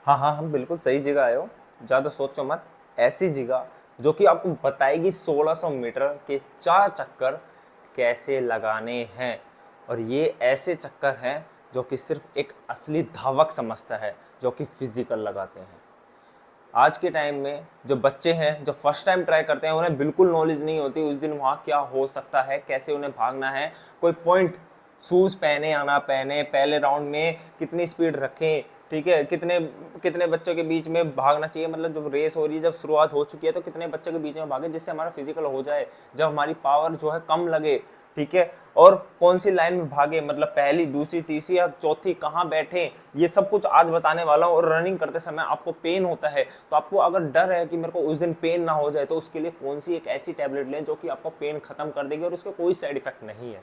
हाँ हाँ, हम बिल्कुल सही जगह आए हो। ज़्यादा सोचो मत। ऐसी जगह जो कि आपको बताएगी 1600 मीटर के 4 चक्कर कैसे लगाने हैं। और ये ऐसे चक्कर हैं जो कि सिर्फ एक असली धावक समझता है, जो कि फिजिकल लगाते हैं। आज के टाइम में जो बच्चे हैं जो फर्स्ट टाइम ट्राई करते हैं, उन्हें बिल्कुल नॉलेज नहीं होती उस दिन वहाँ क्या हो सकता है, कैसे उन्हें भागना है, कोई पॉइंट, शूज़ पहने या ना पहने, पहले राउंड में कितनी स्पीड रखें, ठीक है, कितने कितने बच्चों के बीच में भागना चाहिए, मतलब जब रेस हो रही है, जब शुरुआत हो चुकी है तो कितने बच्चों के बीच में भागे जिससे हमारा फिजिकल हो जाए, जब हमारी पावर जो है कम लगे, ठीक है। और कौन सी लाइन में भागे, मतलब पहली, दूसरी, तीसरी या चौथी, कहाँ बैठे, ये सब कुछ आज बताने वाला हूँ। और रनिंग करते समय आपको पेन होता है, तो आपको अगर डर है कि मेरे को उस दिन पेन ना हो जाए, तो उसके लिए कौन सी एक ऐसी टैबलेट लें जो कि आपको पेन खत्म कर देगी और उसका कोई साइड इफेक्ट नहीं है।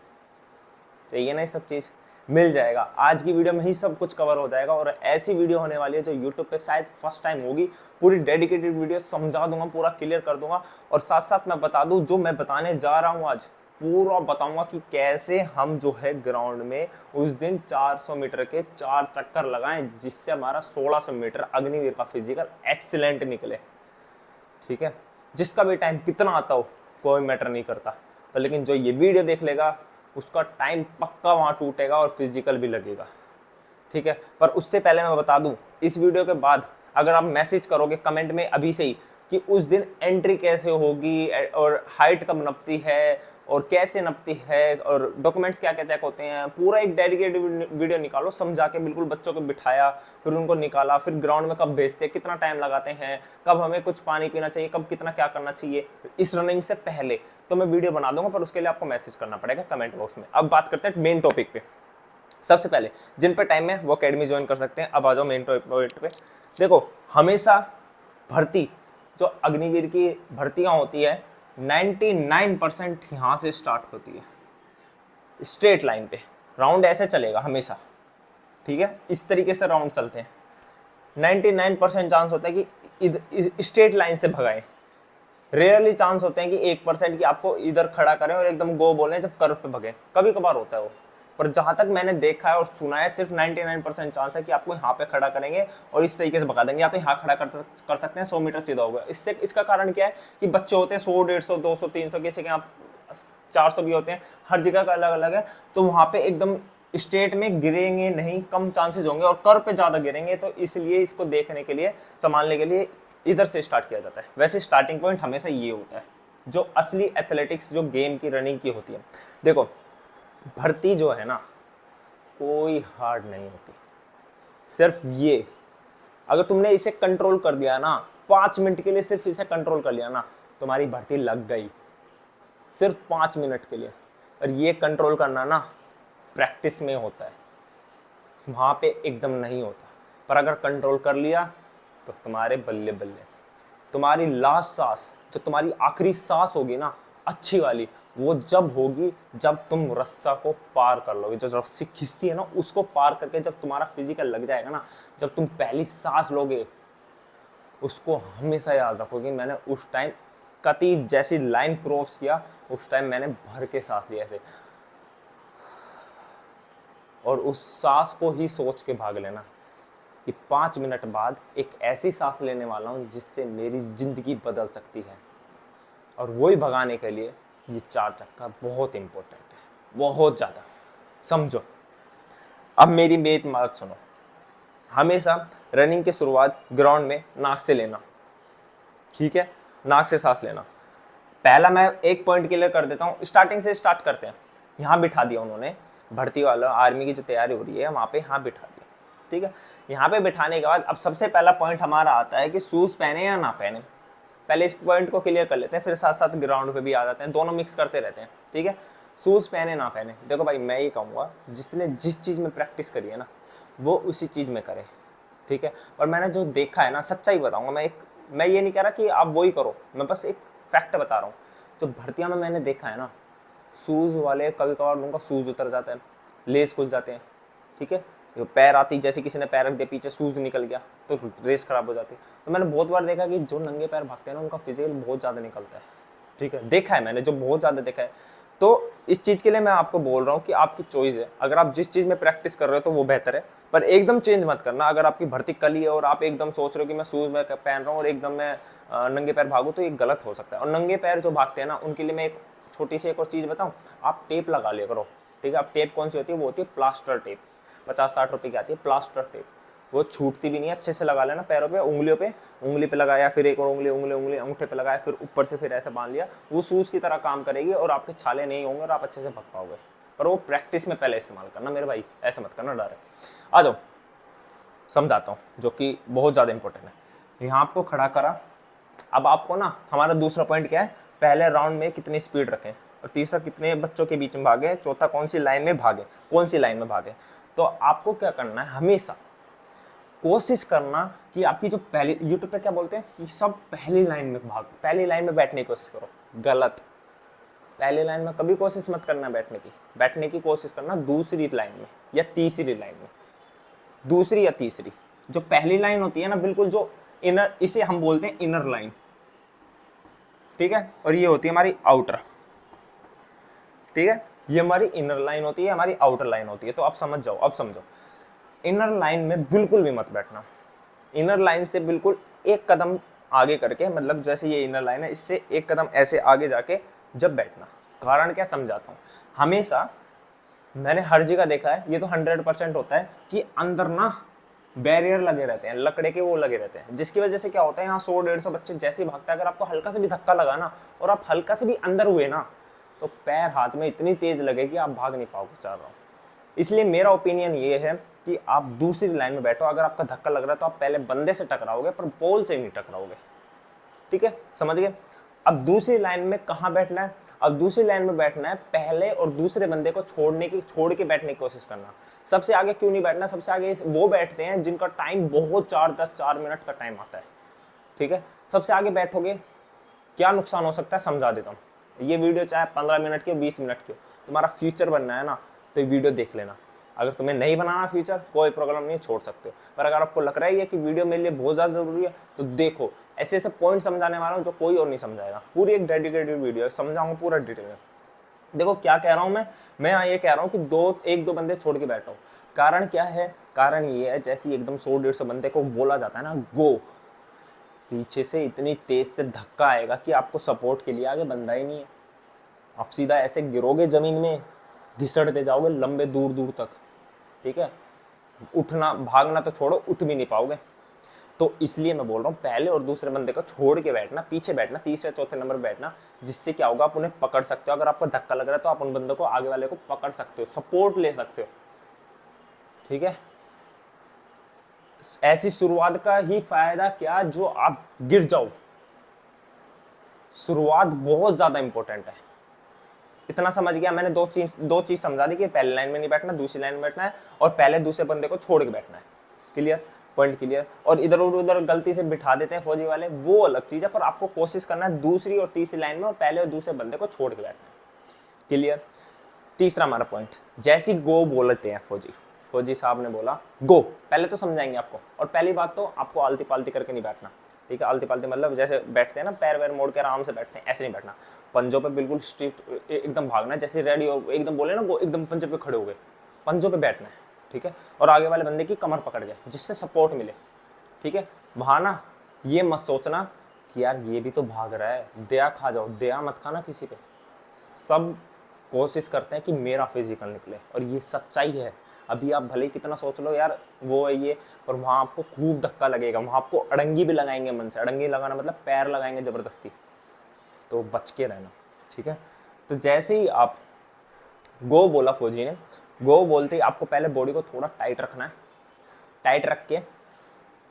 चाहिए ना ये सब चीज़, मिल जाएगा। आज की वीडियो में ही सब कुछ कवर हो जाएगा। और ऐसी वीडियो होने वाली है जो यूट्यूब पे शायद फर्स्ट टाइम होगी। पूरी डेडिकेटेड वीडियो समझा दूंगा, पूरा क्लियर कर दूंगा। और साथ साथ मैं बता दूं, जो मैं बताने जा रहा हूं आज पूरा बताऊंगा कि कैसे हम जो है ग्राउंड में उस दिन 400 मीटर के 4 चक्कर लगाएं, जिससे हमारा 1600 मीटर अग्निवीर का फिजिकल एक्सीलेंट निकले, ठीक है। जिसका भी टाइम कितना आता हो कोई मैटर नहीं करता, तो लेकिन जो ये वीडियो देख लेगा उसका टाइम पक्का वहाँ टूटेगा और फिजिकल भी लगेगा, ठीक है। पर उससे पहले मैं बता दूं, इस वीडियो के बाद अगर आप मैसेज करोगे कमेंट में अभी से ही कि उस दिन एंट्री कैसे होगी और हाइट कब नपती है और कैसे नपती है और डॉक्यूमेंट्स क्या क्या चेक होते हैं, पूरा एक डेडिकेटेड वीडियो निकालो समझा के, बिल्कुल बच्चों को बिठाया, फिर उनको निकाला, फिर ग्राउंड में कब भेजते हैं, कितना टाइम लगाते हैं, कब हमें कुछ पानी पीना चाहिए, कब कितना क्या करना चाहिए इस रनिंग से पहले, तो मैं वीडियो बना दूंगा। पर उसके लिए आपको मैसेज करना पड़ेगा कमेंट बॉक्स में। अब बात करते हैं मेन टॉपिक पे। सबसे पहले जिन पे टाइम है वो अकेडमी ज्वाइन कर सकते हैं। अब आ जाओ मेन पॉइंट पे। देखो, हमेशा भर्ती, जो अग्निवीर की भर्तियां होती है, 99% यहाँ से स्टार्ट होती है, स्ट्रेट लाइन पे। राउंड ऐसे चलेगा हमेशा, ठीक है, इस तरीके से राउंड चलते हैं। 99% चांस होता है कि स्ट्रेट लाइन से भगाएं। रेयरली चांस होते हैं कि 1% की आपको इधर खड़ा करें और एकदम गो बोलें जब कर्व पे भगे, कभी कभार होता है वो। पर जहां तक मैंने देखा है और सुना है, सिर्फ 99% चांस है कि आपको यहाँ पे खड़ा करेंगे और इस तरीके से भगा देंगे। या तो यहाँ खड़ा कर सकते हैं, 100 मीटर सीधा होगा। इससे इसका कारण क्या है कि बच्चे होते हैं 100, 150, 200, 300, किसी के यहाँ 400 भी होते हैं, हर जगह का अलग अलग है। तो वहां पे एकदम स्टेट में गिरेंगे नहीं, कम चांसेस होंगे, और कर पे ज्यादा गिरेंगे। तो इसलिए इसको देखने के लिए, संभालने के लिए इधर से स्टार्ट किया जाता है। वैसे स्टार्टिंग पॉइंट हमेशा ये होता है जो असली एथलेटिक्स, जो गेम की रनिंग की होती है। देखो, भर्ती जो है ना, कोई हार्ड नहीं होती। सिर्फ ये, अगर तुमने इसे कंट्रोल कर दिया ना, 5 मिनट के लिए सिर्फ इसे कंट्रोल कर लिया ना, तुम्हारी भर्ती लग गई, सिर्फ 5 मिनट के लिए। और ये कंट्रोल करना ना प्रैक्टिस में होता है, वहां पे एकदम नहीं होता। पर अगर कंट्रोल कर लिया तो तुम्हारे बल्ले बल्ले। तुम्हारी लास्ट सांस, जो तुम्हारी आखिरी सांस होगी ना अच्छी वाली, वो जब होगी जब तुम रस्सा को पार कर लोगे। जो रस्सी खिंचती है ना, उसको पार करके जब तुम्हारा फिजिकल लग जाएगा ना, जब तुम पहली सांस लोगे, उसको हमेशा याद रखो कि मैंने उस टाइम कति जैसी लाइन क्रॉस किया, उस टाइम मैंने भर के सांस लिया ऐसे। और उस सांस को ही सोच के भाग लेना कि 5 मिनट बाद एक ऐसी सांस लेने वाला हूं जिससे मेरी जिंदगी बदल सकती है। और वही भगाने के लिए ये 4 चक्का बहुत इंपॉर्टेंट है, बहुत ज़्यादा। समझो, अब मेरी बात सुनो। हमेशा रनिंग की शुरुआत ग्राउंड में नाक से लेना, ठीक है, नाक से सांस लेना। पहला मैं एक पॉइंट क्लियर कर देता हूँ, स्टार्टिंग से स्टार्ट करते हैं। यहाँ बिठा दिया उन्होंने, भर्ती वाला आर्मी की जो तैयारी हो रही है वहाँ पे यहाँ बिठा दिया, ठीक है। यहाँ पे बिठाने के बाद अब सबसे पहला पॉइंट हमारा आता है कि शूज़ पहने या ना पहने। पहले इस पॉइंट को क्लियर कर लेते हैं, फिर साथ साथ ग्राउंड पे भी आ जाते हैं, दोनों मिक्स करते रहते हैं, ठीक है। शूज़ पहने ना पहने, देखो भाई, मैं ये कहूँगा जिसने जिस चीज़ में प्रैक्टिस करी है ना, वो उसी चीज़ में करे, ठीक है। और मैंने जो देखा है ना, सच्चाई बताऊँगा मैं ये नहीं कह रहा कि आप वही करो, मैं बस एक फैक्ट बता रहा हूँ। जो भर्तियाँ में मैंने देखा है ना, शूज़ वाले कभी कभार उनका शूज़ उतर जाता है, लेस खुल जाते हैं, ठीक है। जो पैर आती, जैसे किसी ने पैर रख दिया पीछे, शूज़ निकल गया तो रेस खराब हो जाती है। तो मैंने बहुत बार देखा कि जो नंगे पैर भागते हैं ना, उनका फिजिकल बहुत ज़्यादा निकलता है, ठीक है। देखा है मैंने, जो बहुत ज़्यादा देखा है। तो इस चीज़ के लिए मैं आपको बोल रहा हूँ कि आपकी चॉइस है, अगर आप जिस चीज़ में प्रैक्टिस कर रहे हो तो वो बेहतर है, पर एकदम चेंज मत करना। अगर आपकी भर्ती कल ही है और आप एकदम सोच रहे हो कि मैं शूज़ में पहन रहा हूँ और एकदम मैं नंगे पैर भागूँ, तो ये गलत हो सकता है। और नंगे पैर जो भागते हैं ना, उनके लिए मैं एक छोटी सी एक और चीज़ बताऊँ, आप टेप लगा लिया करो, ठीक है। आप टेप कौन सी होती है, वो होती है प्लास्टर टेप, 50-60 रुपए की आती है प्लास्टर टेप, वो छूटती भी नहीं है, अच्छे से लगा लेना पैरों पे, उंगलियों पे, उंगली पे लगाया, फिर एक और उंगली उंगली उंगली अंगूठे पे लगाया, फिर ऊपर से फिर ऐसे बांध लिया, वो शूज़ की तरह काम करेगी और आपके छाले नहीं होंगे और आप अच्छे से भग पाओगे। पर वो प्रैक्टिस में पहले इस्तेमाल करना मेरे भाई, ऐसे मत करना डायरेक्ट। आ जाओ समझाता हूँ, जो कि बहुत ज़्यादा इंपॉर्टेंट है। यहाँ आपको खड़ा करा, अब आपको ना, हमारा दूसरा पॉइंट क्या है, पहले राउंड में कितनी स्पीड रखें, और तीसरा कितने बच्चों के बीच में भागे, चौथा कौन सी लाइन में भागे, कौन सी लाइन में भागे। तो आपको क्या करना है, हमेशा कोशिश करना कि आपकी जो पहली, यूट्यूब पे क्या बोलते हैं कि सब पहली लाइन में भाग, पहली लाइन में बैठने की कोशिश करो, गलत। पहली लाइन में कभी कोशिश मत करना बैठने की कोशिश करना दूसरी लाइन में या तीसरी लाइन में, दूसरी या तीसरी। जो पहली लाइन होती है ना, बिल्कुल जो इनर, इसे हम बोलते हैं इनर लाइन, ठीक है, और ये होती है हमारी आउटर, ठीक है, ये हमारी इनर लाइन होती है, हमारी आउटर लाइन होती है। तो आप समझ जाओ, अब समझो, इनर लाइन में बिल्कुल भी मत बैठना, इनर लाइन से बिल्कुल एक कदम आगे करके, मतलब जैसे ये इनर लाइन है, इससे एक कदम ऐसे आगे जाके जब बैठना। कारण क्या, समझाता हूँ। हमेशा मैंने हर जगह देखा है, ये तो 100% होता है कि अंदर ना बैरियर लगे रहते हैं, लकड़े के वो लगे रहते हैं, जिसकी वजह से क्या होता है, यहाँ 100-150 बच्चे जैसे ही भागता है, अगर आपको हल्का से भी धक्का लगा ना और आप हल्का से भी अंदर हुए ना, तो पैर हाथ में इतनी तेज लगेगी आप भाग नहीं पाओगे चारों। इसलिए मेरा ओपिनियन ये है कि आप दूसरी लाइन में बैठो। अगर आपका धक्का लग रहा है तो आप पहले बंदे से टकराओगे, पर बॉल से नहीं टकराओगे, ठीक है, समझ गए। अब दूसरी लाइन में कहाँ बैठना है, अब दूसरी लाइन में बैठना है पहले और दूसरे बंदे को छोड़ के बैठने की कोशिश करना। सबसे आगे क्यों नहीं बैठना, सबसे आगे वो बैठते हैं जिनका टाइम बहुत 4-10-4 मिनट का टाइम आता है, ठीक है। सबसे आगे बैठोगे, क्या नुकसान हो सकता है समझा देता हूँ। ये वीडियो चाहे 15 मिनट की हो, 20 मिनट की हो, तुम्हारा फ्यूचर बनना है ना, तो ये वीडियो देख लेना। अगर तुम्हें नहीं बनाना फ्यूचर, कोई प्रॉब्लम नहीं, छोड़ सकते हो। पर अगर आपको लग रहा है कि वीडियो मेरे लिए बहुत ज़्यादा जरूरी है, तो देखो, ऐसे ऐसे पॉइंट समझाने वाला हूँ जो कोई और नहीं समझाएगा। पूरी एक डेडिकेटेड वीडियो है, समझाऊंगा पूरा डिटेल में। देखो क्या कह रहा हूँ मैं यहाँ ये कह रहा हूँ कि एक दो बंदे छोड़ के बैठो। कारण क्या है, कारण ये है, जैसे एकदम 100-150 बंदे को बोला जाता है ना गो, पीछे से इतनी तेज से धक्का आएगा कि आपको सपोर्ट के लिए आगे बंदा ही नहीं है, आप सीधा ऐसे गिरोगे जमीन में, घिसटते जाओगे लंबे दूर दूर तक, ठीक है। उठना भागना तो छोड़ो, उठ भी नहीं पाओगे। तो इसलिए मैं बोल रहा हूँ पहले और दूसरे बंदे को छोड़ के बैठना, पीछे बैठना, तीसरे चौथे नंबर बैठना, जिससे क्या होगा, आप उन्हें पकड़ सकते हो। अगर आपको धक्का लग रहा है तो आप उन बंदों को, आगे वाले को पकड़ सकते हो, सपोर्ट ले सकते हो, ठीक है। ऐसी शुरुआत का ही फायदा क्या जो आप गिर जाओ, शुरुआत बहुत ज्यादा इंपॉर्टेंट है। इतना समझ गया मैंने, दो चीज समझा दी कि पहले लाइन में नहीं बैठना, दूसरी लाइन में बैठना है, और पहले दूसरे बंदे को छोड़ के बैठना है। Clear, point clear. और इधर उधर गलती से बिठा देते हैं फौजी वाले, वो अलग चीज है, पर आपको कोशिश करना है दूसरी और तीसरी लाइन में, और पहले और दूसरे बंदे को छोड़ के बैठना है। क्लियर। तीसरा हमारा पॉइंट, जैसी गो बोलते हैं फौजी साहब ने बोला गो, पहले तो समझाएंगे आपको। और पहली बात तो आपको आलती पालती करके नहीं बैठना, ठीक है। आलती पालती मतलब जैसे बैठते हैं ना, पैर वैर मोड़ के आराम से बैठते हैं, ऐसे नहीं बैठना। पंजों पे बिल्कुल स्ट्रिक्ट एकदम भागना है, जैसे रेडी हो एकदम, बोले ना वो एकदम पंजों पे खड़े हो गए, पंजों पे बैठना है, ठीक है। और आगे वाले बंदे की कमर पकड़ के, जिससे सपोर्ट मिले, ठीक है। वहां ना ये मत सोचना कि यार ये भी तो भाग रहा है, दया खा जाओ, दया मत खाना किसी पे। सब कोशिश करते हैं कि मेरा फिजिकल निकले, और ये सच्चाई है। अभी आप भले ही कितना सोच लो यार वो है ये, पर वहाँ आपको खूब धक्का लगेगा, वहाँ आपको अड़ंगी भी लगाएंगे मन से। अड़ंगी लगाना मतलब पैर लगाएंगे ज़बरदस्ती, तो बच के रहना, ठीक है। तो जैसे ही आप गो बोला फौजी ने, गो बोलते ही आपको पहले बॉडी को थोड़ा टाइट रखना है, टाइट रख के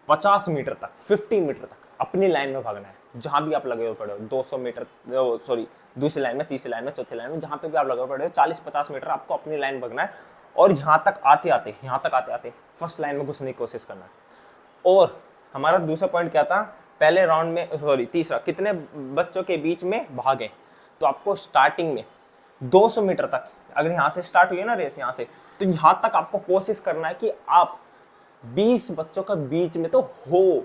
50 मीटर तक, 50 मीटर तक अपनी लाइन में भागना है। जहां भी आप लगे हुए पड़े हो, 200 मीटर, सॉरी दूसरी लाइन में, तीसरी लाइन में, चौथी लाइन में, जहां पे भी आप लगे हुए पड़े हो, 40-50 मीटर आपको अपनी लाइन भागना है। और यहाँ तक आते आते फर्स्ट लाइन में घुसने की कोशिश करना है। और हमारा दूसरा पॉइंट क्या था, पहले राउंड में, सॉरी तीसरा, कितने बच्चों के बीच में भागे। तो आपको स्टार्टिंग में 200 मीटर तक, अगर यहाँ से स्टार्ट हुई है ना रेस, यहाँ से, तो यहाँ तक आपको कोशिश करना है कि आप 20 बच्चों के बीच में तो हो,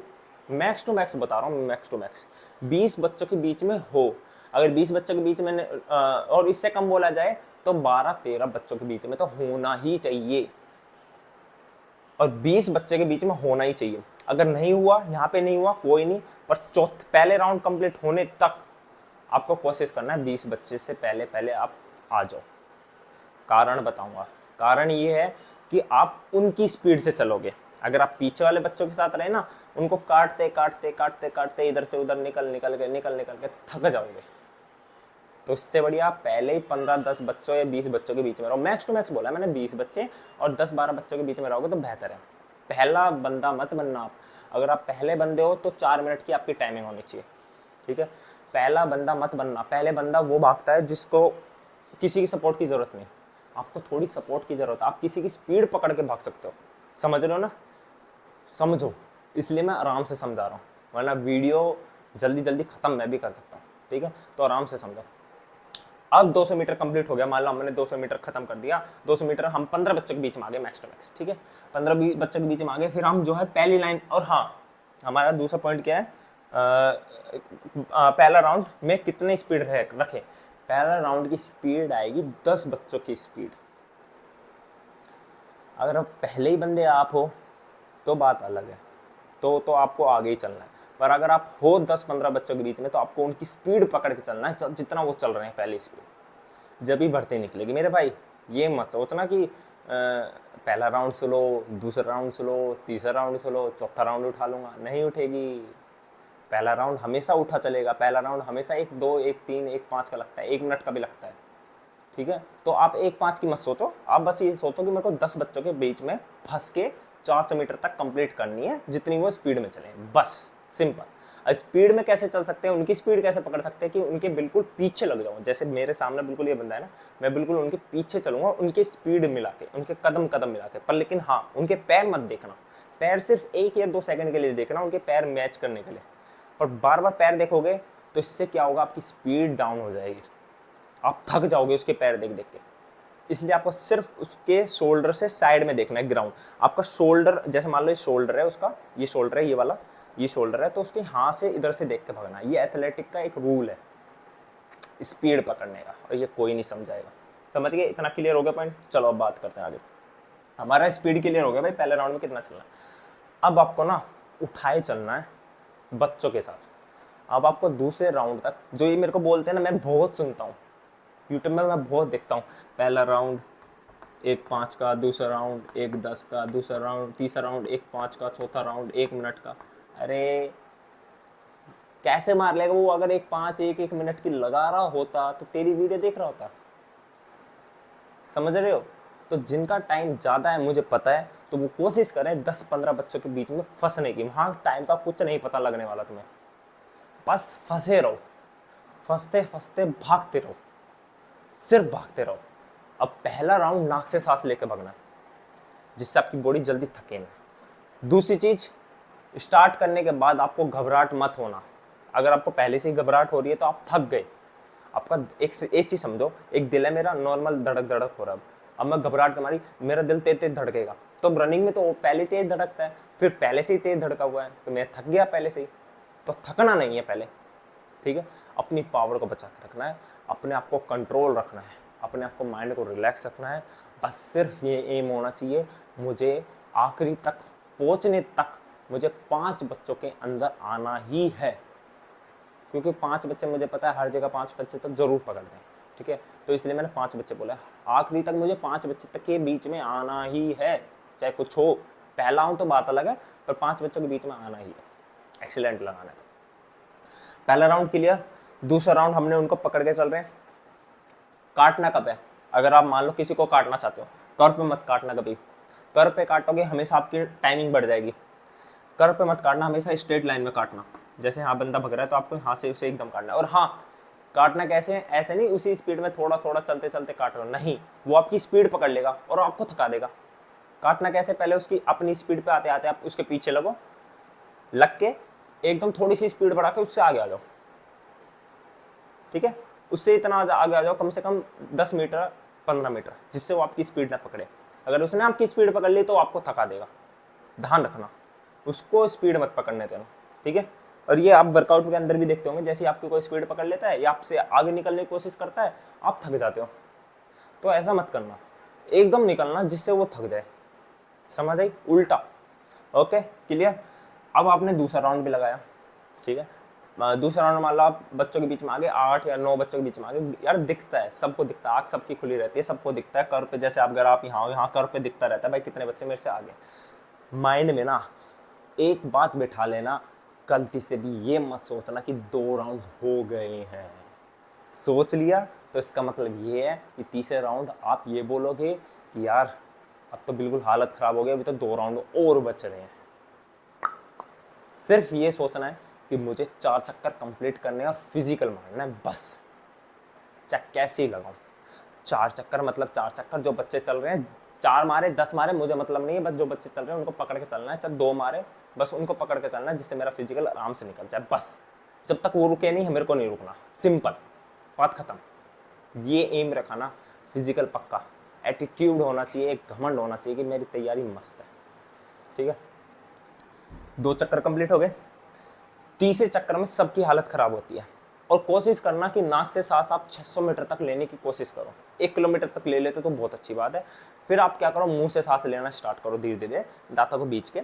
मैक्स टू मैक्स बता रहा हूँ, मैक्स टू मैक्स 20 बच्चों के बीच में हो। अगर 20 बच्चों के बीच में और इससे कम बोला जाए तो 12-13 बच्चों के बीच में तो होना ही चाहिए, और 20 बच्चे के बीच में होना ही चाहिए। अगर नहीं हुआ, यहाँ पे नहीं हुआ कोई नहीं, पर पहले राउंड कंप्लीट होने तक आपको कोशिश करना है 20 बच्चे से पहले पहले आप आ जाओ। कारण बताऊंगा, कारण ये है कि आप उनकी स्पीड से चलोगे। अगर आप पीछे वाले बच्चों के साथ रहे ना, उनको काटते काटते काटते काटते इधर से उधर निकल निकल के थक जाओगे। तो इससे बढ़िया आप पहले ही 15-10 बच्चों या 20 बच्चों के बीच में रहो। मैक्स टू मैक्स बोला मैंने 20 बच्चे और 10-12 बच्चों के बीच में रहोगे तो बेहतर है। पहला बंदा मत बनना आप। अगर आप पहले बंदे हो तो 4 मिनट की आपकी टाइमिंग होनी चाहिए, ठीक है। पहला बंदा मत बनना। पहले बंदा वो भागता है जिसको किसी की सपोर्ट की जरूरत नहीं। आपको थोड़ी सपोर्ट की जरूरत है। आप किसी की स्पीड पकड़ के भाग सकते हो, समझ रहे हो ना? समझो, इसलिए मैं आराम से समझा रहा हूँ, वरना वीडियो जल्दी जल्दी खत्म मैं भी कर सकता हूँ, ठीक है। तो आराम से समझो। अब 200 मीटर कंप्लीट हो गया, मान लो हमने 200 मीटर खत्म कर दिया। 200 मीटर हम 15 बच्चों के बीच में आ गए मैक्स टू मैक्स, ठीक है। 15 बच्चों के बीच में आ गए, फिर हम जो है पहली लाइन। और हाँ, हमारा दूसरा पॉइंट क्या है, पहला राउंड में कितनी स्पीड रखे। पहला राउंड की स्पीड आएगी 10 बच्चों की स्पीड। अगर आप पहले ही बंदे आप हो तो बात अलग है, तो आपको आगे ही चलना है। पर अगर आप हो 10-15 बच्चों के बीच में तो आपको उनकी स्पीड पकड़ के चलना है, जितना वो चल रहे हैं पहली स्पीड। जब ही भर्ती निकलेगी मेरे भाई, ये मत सोचना कि पहला राउंड स्लो, दूसरा राउंड स्लो, तीसरा राउंड स्लो, चौथा राउंड उठा लूंगा, नहीं उठेगी। पहला राउंड हमेशा उठा चलेगा। पहला राउंड हमेशा 1-2, 1-3, 1-5 का लगता है, 1 मिनट का भी लगता है, ठीक है। तो आप 1-5 की मत सोचो, आप बस ये सोचो कि मेरे को 10 बच्चों के बीच में फंस के 400 मीटर तक कंप्लीट करनी है, जितनी वो स्पीड में चले, बस सिंपल। स्पीड में कैसे चल सकते हैं, उनकी स्पीड कैसे पकड़ सकते हैं कि उनके बिल्कुल पीछे लग जाऊं। जैसे मेरे सामने बिल्कुल ये बंदा है ना, मैं बिल्कुल उनके पीछे चलूंगा, उनकी स्पीड मिला के, उनके कदम कदम मिला के। पर लेकिन हाँ, उनके पैर मत देखना। पैर सिर्फ 1 या 2 सेकंड के लिए देखना, उनके पैर मैच करने के लिए। पर बार बार पैर देखोगे तो इससे क्या होगा, आपकी स्पीड डाउन हो जाएगी, आप थक जाओगे उसके पैर देख देख के। इसलिए आपको सिर्फ उसके शोल्डर से साइड में देखना है, ग्राउंड। आपका शोल्डर, जैसे मान लो ये शोल्डर है उसका, ये शोल्डर है, ये वाला ये शोल्डर है, तो उसके हाथ से इधर से देख के भागना। ये एथलेटिक का एक रूल है स्पीड पकड़ने का, और ये कोई नहीं समझाएगा। समझ गए? इतना क्लियर हो गया पॉइंट? चलो अब बात करते हैं आगे। हमारा स्पीड क्लियर हो गया भाई, पहले राउंड में कितना चलना है। अब आपको ना उठाए चलना है बच्चों के साथ। अब आपको दूसरे राउंड तक, जो ये मेरे को बोलते हैं ना, मैं बहुत सुनता हूँ यूट्यूब में, मैं बहुत देखता हूँ। पहला राउंड 1-5 का, दूसरा राउंड 1-10 का, दूसरा राउंड, तीसरा राउंड 1-5 का, चौथा राउंड 1 मिनट का। अरे कैसे मार लेगा वो? अगर 1-5 1-1 मिनट की लगा रहा होता तो तेरी वीडियो देख रहा होता, समझ रहे हो? तो जिनका टाइम ज़्यादा है, मुझे पता है, तो वो कोशिश करें 10-15 बच्चों के बीच में फंसने की। वहाँ टाइम का कुछ नहीं पता लगने वाला तुम्हें, बस फंसे रहो, फंसते फंसते भागते रहो, सिर्फ भागते रहो। अब पहला राउंड नाक से सांस लेके भागना है, जिससे आपकी बॉडी जल्दी थके ना। दूसरी चीज, स्टार्ट करने के बाद आपको घबराहट मत होना। अगर आपको पहले से ही घबराहट हो रही है तो आप थक गए। आपका एक चीज समझो, एक दिल है मेरा, नॉर्मल धड़क धड़क हो रहा है। अब मैं घबराहट के मारी मेरा दिल तेज तेज धड़केगा, तो रनिंग में तो पहले तेज धड़कता है, फिर पहले से ही तेज धड़का हुआ है, तो मैं थक गया पहले से ही। तो थकना नहीं है पहले, ठीक है। अपनी पावर को बचा के रखना है, अपने आप को कंट्रोल रखना है, अपने आप को माइंड को रिलैक्स रखना है। बस सिर्फ ये एम होना चाहिए, मुझे आखिरी तक पहुंचने तक मुझे 5 बच्चों के अंदर आना ही है। क्योंकि 5 बच्चे, मुझे पता है हर जगह 5 बच्चे तो जरूर पकड़ते हैं, ठीक है। तो इसलिए मैंने 5 बच्चे बोला, आखिरी तक मुझे 5 बच्चे तक के बीच में आना ही है, चाहे कुछ हो। पहला हूं तो बात अलग है, पर 5 बच्चों के बीच में आना ही है, एक्सीलेंट लगाना है। पहला राउंड क्लियर। दूसरा राउंड हमने उनको पकड़ के चल रहे हैं। काटना कब है? अगर आप मान लो किसी को काटना चाहते हो, कर्व पे मत काटना कभी। कर्व पे काटोगे हमेशा आपकी टाइमिंग बढ़ जाएगी। कर्व पे मत काटना, हमेशा स्ट्रेट लाइन में काटना। जैसे हाँ बंदा भग रहा है तो आपको हाथ से उसे एकदम काटना है। और हाँ, काटना कैसे है? ऐसे नहीं उसी स्पीड में थोड़ा थोड़ा चलते चलते काट रहे हो, नहीं, वो आपकी स्पीड पकड़ लेगा और आपको थका देगा। काटना कैसे? पहले उसकी अपनी स्पीड पे आते आते आप उसके पीछे लगो, लग के एकदम थोड़ी सी स्पीड बढ़ा के उससे आगे आ जाओ, ठीक है। उससे इतना आगे आ जाओ, कम से कम 10 मीटर 15 मीटर, जिससे वो आपकी स्पीड ना पकड़े। अगर उसने आपकी स्पीड पकड़ ली तो आपको थका देगा, ध्यान रखना, उसको स्पीड मत पकड़ने देना, ठीक है। और ये आप वर्कआउट के अंदर भी देखते होंगे, जैसे आपकी कोई स्पीड पकड़ लेता है या आपसे आगे निकलने की कोशिश करता है, आप थक जाते हो। तो ऐसा मत करना, एकदम निकलना जिससे वो थक जाए। समझ आई? उल्टा। Okay, clear. अब आपने दूसरा राउंड भी लगाया, ठीक है। दूसरा राउंड मान लो आप बच्चों के बीच में आगे, 8 या 9 बच्चों के बीच में आगे, यार दिखता है, सबको दिखता है, आँख सबकी खुली रहती है, सबको दिखता है कर पे, जैसे आप अगर आप यहाँ कर पे दिखता रहता है भाई कितने बच्चे मेरे से आगे। माइंड में ना एक बात बिठा लेना, गलती से भी ये मत सोचना कि 2 राउंड हो गए हैं। सोच लिया तो इसका मतलब ये है कि तीसरे राउंड आप ये बोलोगे कि यार अब तो बिल्कुल हालत खराब हो गई, अभी तो 2 राउंड और बच रहे हैं। सिर्फ ये सोचना है कि मुझे 4 चक्कर कंप्लीट करने हैं और फिजिकल मारना है बस। चाहे कैसे ही लगाऊं, 4 चक्कर मतलब 4 चक्कर। जो बच्चे चल रहे हैं 4 मारे 10 मारे मुझे मतलब नहीं है, बस जो बच्चे चल रहे हैं उनको पकड़ के चलना है। चाहे 2 मारे, बस उनको पकड़ के चलना है जिससे मेरा फिजिकल आराम से निकल जाए बस। जब तक वो रुके नहीं है मेरे को नहीं रुकना, सिंपल बात खत्म। ये एम रखा ना, फिजिकल पक्का, एटीट्यूड होना चाहिए, एक घमंड होना चाहिए कि मेरी तैयारी मस्त है, ठीक है। 2 चक्कर कंप्लीट हो गए। तीसरे चक्कर में सबकी हालत खराब होती है, और कोशिश करना कि नाक से सांस आप 600 मीटर तक लेने की कोशिश करो। 1 किलोमीटर तक ले लेते तो बहुत अच्छी बात है। फिर आप क्या करो, मुंह से सांस लेना स्टार्ट करो धीरे धीरे, दांतों को बीच के,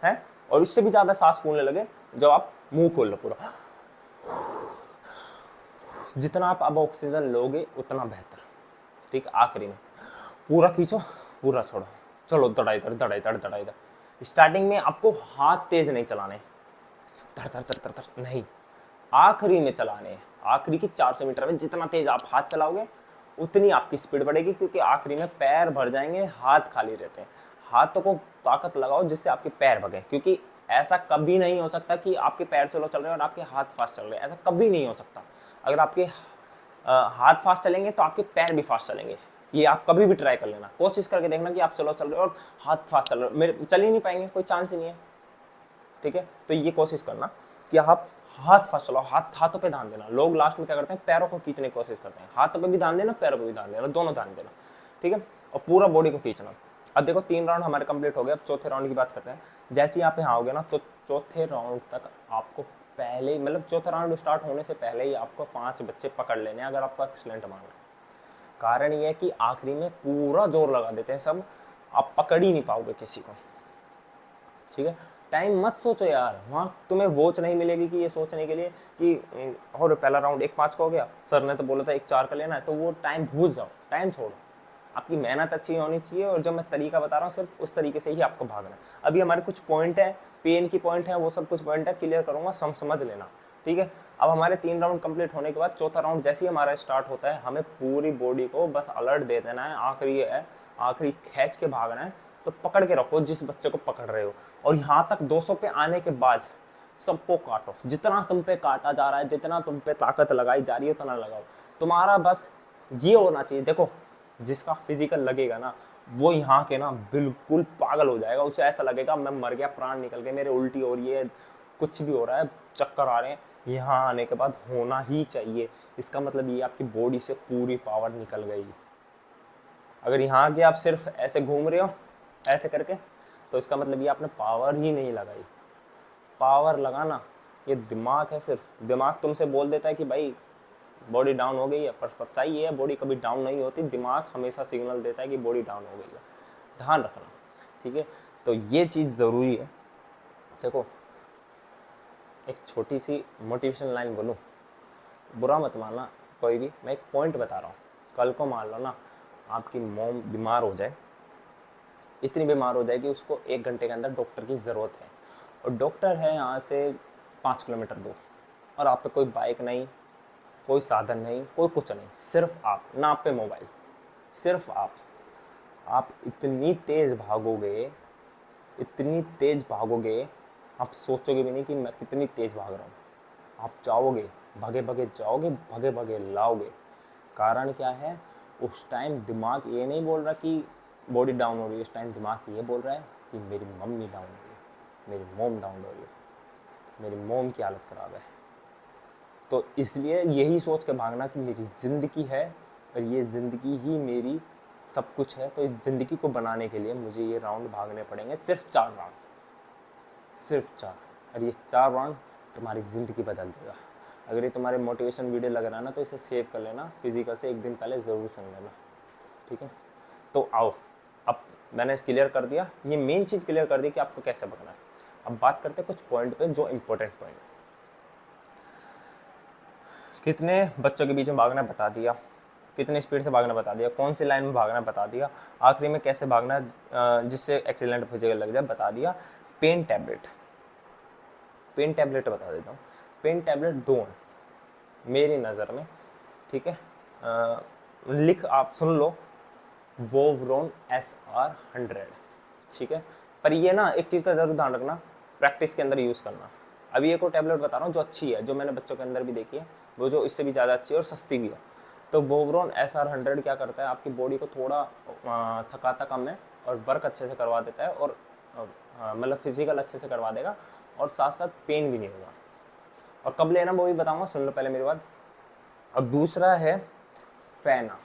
है। और इससे भी ज्यादा सांस फूलने लगे जब आप मुंह खोल लो पूरा। जितना आप अब ऑक्सीजन लोगे उतना बेहतर, ठीक। आखिरी में पूरा खींचो, पूरा छोड़ो, चलो दड़ाई दड़ दड़ाई दड़ दड़ाई दड़। स्टार्टिंग में आपको हाथ तेज नहीं चलाने, धड़ धड़ धड़ धड़ धड़ नहीं, आखिरी में चलाने हैं। आखिरी की 400 मीटर में जितना तेज आप हाथ चलाओगे उतनी आपकी स्पीड बढ़ेगी, क्योंकि आखिरी में पैर भर जाएंगे, हाथ खाली रहते हैं। हाथों को ताकत लगाओ जिससे आपके पैर भगे, क्योंकि ऐसा कभी नहीं हो सकता कि आपके पैर स्लो चल रहे हैं और आपके हाथ फास्ट चल रहे हैं, ऐसा कभी नहीं हो सकता। अगर आपके हाथ फास्ट चलेंगे तो आपके पैर भी फास्ट चलेंगे। ये आप कभी भी ट्राई कर लेना, कोशिश करके देखना कि आप स्लो चल रहे हो और हाथ फास्ट चल रहे हो, मेरे चल ही नहीं पाएंगे, कोई चांस ही नहीं है, ठीक है। तो ये कोशिश करना कि आप हाथ फंस चलाओ, हाथों पे ध्यान देना। लोग लास्ट में क्या करते हैं, पैरों को खींचने की कोशिश करते हैं, हाथों पे भी ध्यान देना, पैरों पे भी ध्यान देना, दोनों ध्यान देना, ठीक है। और पूरा बॉडी को खींचना। अब देखो 3 राउंड हमारे कंप्लीट हो गए, अब चौथे राउंड की बात करते हैं। जैसे ही आप यहाँ आओगे ना, तो चौथे राउंड तक आपको पहले, मतलब चौथा राउंड स्टार्ट होने से पहले ही आपको 5 बच्चे पकड़ लेने हैं, अगर आपको एक्सीलेंट मारना है। कारण ये है कि आखिरी में पूरा जोर लगा देते हैं सब, आप पकड़ ही नहीं पाओगे किसी को, ठीक है। टाइम मत सोचो यार, वहाँ तुम्हें वॉच नहीं मिलेगी कि ये सोचने के लिए कि और पहला राउंड 1:05 का हो गया, सर ने तो बोला था 1:04 का लेना है, तो वो टाइम भूल जाओ, टाइम छोड़ो। आपकी मेहनत अच्छी होनी चाहिए, और जो मैं तरीका बता रहा हूँ सिर्फ उस तरीके से ही आपको भागना है। अभी हमारे कुछ पॉइंट है, पेन की पॉइंट है, वो सब कुछ पॉइंट है, क्लियर करूंगा, समझ लेना, ठीक है। अब हमारे 3 राउंड कंप्लीट होने के बाद चौथा राउंड जैसे ही हमारा स्टार्ट होता है, हमें पूरी बॉडी को बस अलर्ट दे देना है। आखिरी है, आखिरी खींच के भागना है। तो पकड़ के रखो जिस बच्चे को पकड़ रहे हो, और यहाँ तक 200 पे आने के बाद सबको काटो, जितना तुम पे काटा जा रहा है, जितना तुम पे ताकत लगाई जा रही है उतना लगाओ। तुम्हारा बस ये होना चाहिए, देखो जिसका फिजिकल लगेगा ना, वो यहाँ के ना बिल्कुल पागल हो जाएगा, उसे ऐसा लगेगा मैं मर गया, प्राण निकल गए मेरे, उल्टी हो रही है, कुछ भी हो रहा है, चक्कर आ रहे हैं। यहाँ आने के बाद होना ही चाहिए, इसका मतलब ये आपकी बॉडी से पूरी पावर निकल गई। अगर यहाँ आके आप सिर्फ ऐसे घूम रहे हो ऐसे करके, तो इसका मतलब ये आपने पावर ही नहीं लगाई। पावर लगाना ये दिमाग है, सिर्फ दिमाग तुमसे बोल देता है कि भाई बॉडी डाउन हो गई है, पर सच्चाई ये है बॉडी कभी डाउन नहीं होती, दिमाग हमेशा सिग्नल देता है कि बॉडी डाउन हो गई है। ध्यान रखना, ठीक है। तो ये चीज़ ज़रूरी है। देखो एक छोटी सी मोटिवेशन लाइन बोलूँ, बुरा मत मानना कोई भी, मैं एक पॉइंट बता रहा हूँ। कल को मान लो ना आपकी मॉम बीमार हो जाए, इतनी बीमार हो जाए कि उसको 1 घंटे के अंदर डॉक्टर की ज़रूरत है, और डॉक्टर है यहाँ से 5 किलोमीटर दूर, और आप पे कोई बाइक नहीं, कोई साधन नहीं, कोई कुछ नहीं, सिर्फ आप, ना आप पे मोबाइल, सिर्फ आप इतनी तेज़ भागोगे, इतनी तेज़ भागोगे, आप सोचोगे भी नहीं कि मैं कितनी तेज़ भाग रहा हूँ। आप जाओगे, भगे भगे जाओगे, भगे भगे लाओगे। कारण क्या है, उस टाइम दिमाग ये नहीं बोल रहा कि बॉडी डाउन हो रही है, उस टाइम दिमाग ये बोल रहा है कि मेरी मम्मी डाउन हो रही है, मेरी मोम डाउन हो रही है, मेरी मोम की हालत ख़राब है। तो इसलिए यही सोच के भागना कि मेरी ज़िंदगी है, और ये ज़िंदगी ही मेरी सब कुछ है। तो इस ज़िंदगी को बनाने के लिए मुझे ये राउंड भागने पड़ेंगे, सिर्फ 4 राउंड, सिर्फ 4। और ये 4 राउंड तुम्हारी ज़िंदगी बदल देगा। अगर ये तुम्हारे मोटिवेशन वीडियो लग रहा है ना तो इसे सेव कर लेना, फिजिकल से एक दिन पहले ज़रूर सुन लेना, ठीक है। तो आओ, अब मैंने क्लियर कर दिया, ये मेन चीज़ क्लियर कर दी कि आपको कैसे भागना है। अब बात करते हैं कुछ पॉइंट पे जो इंपॉर्टेंट पॉइंट है। कितने बच्चों के बीच में भागना बता दिया, कितने स्पीड से भागना बता दिया, कौन सी लाइन में भागना बता दिया, आखिरी में कैसे भागना जिससे एक्सीलेंट फिजिकल लग जाए बता दिया। पेन टैबलेट, पेन टैबलेट बता देता हूँ। पेन टैबलेट 2 हैं मेरी नज़र में, ठीक है। लिख आप सुन लो, वोवरोन SR100, ठीक है। पर ये ना एक चीज़ का ज़रूर ध्यान रखना, प्रैक्टिस के अंदर यूज़ करना। अभी एक और टैबलेट बता रहा हूँ जो अच्छी है, जो मैंने बच्चों के अंदर भी देखी है, वो जो इससे भी ज़्यादा अच्छी है और सस्ती भी है। तो वोवरोन SR100 क्या करता है, आपकी बॉडी को थोड़ा थकाता कम है और वर्क अच्छे से करवा देता है, और मतलब फिजिकल अच्छे से करवा देगा, और साथ साथ पेन भी नहीं होगा। और कब लेना वो भी बताऊँगा, सुन लो पहले मेरी बात। और दूसरा है फेना,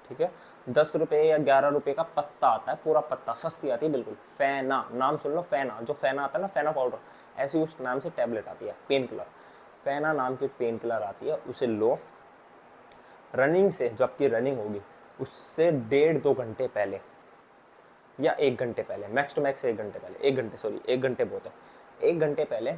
ठीक है। 10 रुपये या 11 रुपये का पत्ता आता है, पूरा पत्ता, सस्ती आती है बिल्कुल। फेना, नाम सुन लो, फेना, जो फेना आता है ना, फेना पाउडर, ऐसी उस नाम से टैबलेट आती है, पेन किलर। फेना नाम की पेन किलर आती है, उसे लो। रनिंग से, जो आपकी रनिंग होगी उससे 1.5-2 घंटे पहले या 1 घंटे पहले, मैक्स टू मैक्स 1 घंटे पहले, 1 घंटे सॉरी 1 घंटे बहुत है, 1 घंटे पहले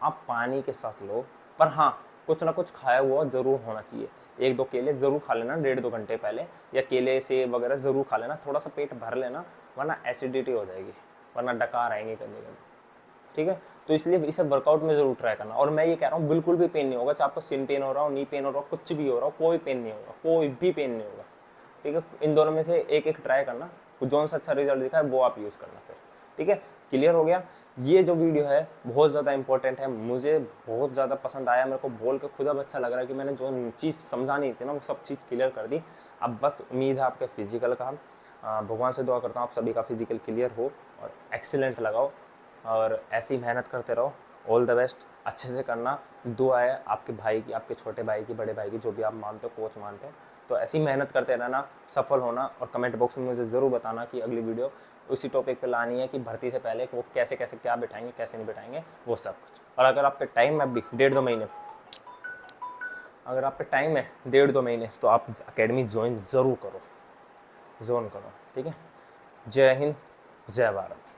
आप पानी के साथ लो। पर हाँ, कुछ ना कुछ खाया हुआ ज़रूर होना चाहिए। 1-2 केले ज़रूर खा लेना 1.5-2 घंटे पहले, या केले सेब वगैरह ज़रूर खा लेना, थोड़ा सा पेट भर लेना, वरना एसिडिटी हो जाएगी, वरना डकार आएंगे कभी कभी, ठीक है। तो इसलिए इसे वर्कआउट में ज़रूर ट्राई करना। और मैं ये कह रहा हूँ बिल्कुल भी पेन नहीं होगा, चाहे आपको सिन पेन हो रहा हो, नी पेन हो रहा हो, कुछ भी हो रहा हो, कोई पेन नहीं होगा, कोई भी पेन नहीं होगा, ठीक है। इन दोनों में से एक एक ट्राई करना, जो सा अच्छा रिजल्ट दिखा है वो आप यूज़ करना फिर, ठीक है। क्लियर हो गया। ये जो वीडियो है बहुत ज़्यादा इंपॉर्टेंट है, मुझे बहुत ज़्यादा पसंद आया, मेरे को बोल के खुद अब अच्छा लग रहा है कि मैंने जो चीज़ समझानी थी ना वो सब चीज़ क्लियर कर दी। अब बस उम्मीद है आपके फिजिकल का, भगवान से दुआ करता हूँ आप सभी का फिजिकल क्लियर हो और एक्सीलेंट लगाओ, और ऐसे ही मेहनत करते रहो। ऑल द बेस्ट, अच्छे से करना। दुआ है आपके भाई की, आपके छोटे भाई की, बड़े भाई की, जो भी आप मानते हो, कोच मानते हो। तो ऐसी मेहनत करते रहना, सफल होना, और कमेंट बॉक्स में मुझे ज़रूर बताना कि अगली वीडियो उसी टॉपिक पे लानी है कि भर्ती से पहले वो कैसे कैसे क्या बिठाएंगे, कैसे नहीं बिठाएंगे, वो सब कुछ। और अगर आप पे टाइम है अभी 1.5-2 महीने, अगर आप पे टाइम है 1.5-2 महीने, तो आप अकेडमी ज्वाइन ज़रूर करो, ठीक है। जय हिंद, जय भारत।